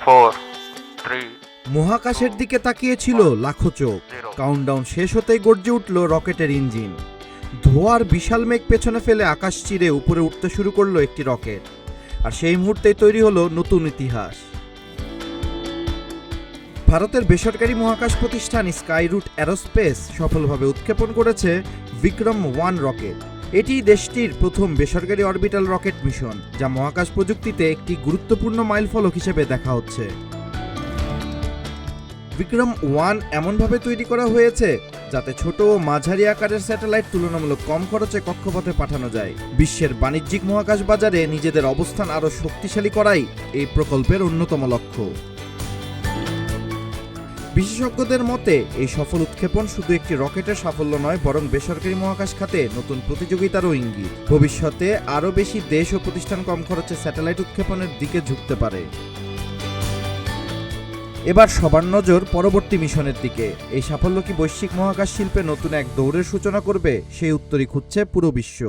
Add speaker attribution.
Speaker 1: 4, 3,
Speaker 2: মহাকাশের দিকে তাকিয়েছিল লাখো চোখ। কাউন্টডাউন শেষ হতেই গর্জে উঠল রকেটের ইঞ্জিন। ধোঁয়ার বিশাল মেঘ পেছনে ফেলে আকাশ চিরে উপরে উঠতে শুরু করলো একটি রকেট। আর সেই মুহূর্তেই তৈরি হলো নতুন ইতিহাস। ভারতের বেসরকারি মহাকাশ প্রতিষ্ঠান স্কাইরুট অ্যারোস্পেস সফলভাবে উৎক্ষেপণ করেছে বিক্রম-1 রকেট। এটি দেশটির প্রথম বেসরকারি অরবিটাল রকেট মিশন, যা মহাকাশ প্রযুক্তিতে একটি গুরুত্বপূর্ণ মাইলফলক হিসেবে দেখা হচ্ছে। বিক্রম-1 এমনভাবে তৈরি করা হয়েছে যাতে ছোট ও মাঝারি আকারের স্যাটেলাইট তুলনামূলক কম খরচে কক্ষপথে পাঠানো যায়। বিশ্বের বাণিজ্যিক মহাকাশ বাজারে নিজেদের অবস্থান আরও শক্তিশালী করাই এই প্রকল্পের অন্যতম লক্ষ্য। বিশেষজ্ঞদের মতে এই সফল উৎক্ষেপণ শুধু একটি রকেটের সাফল্য নয়, বরং বেসরকারি মহাকাশ খাতে নতুন প্রতিযোগিতারও ইঙ্গিত। ভবিষ্যতে আরও বেশি দেশ ও প্রতিষ্ঠান কম খরচে স্যাটেলাইট উৎক্ষেপণের দিকে ঝুঁকতে পারে। এবার সবার নজর পরবর্তী মিশনের দিকে। এই সাফল্য কি বৈশ্বিক মহাকাশ শিল্পে নতুন এক দৌড়ের সূচনা করবে? সেই উত্তরই খুঁজছে পুরো বিশ্ব।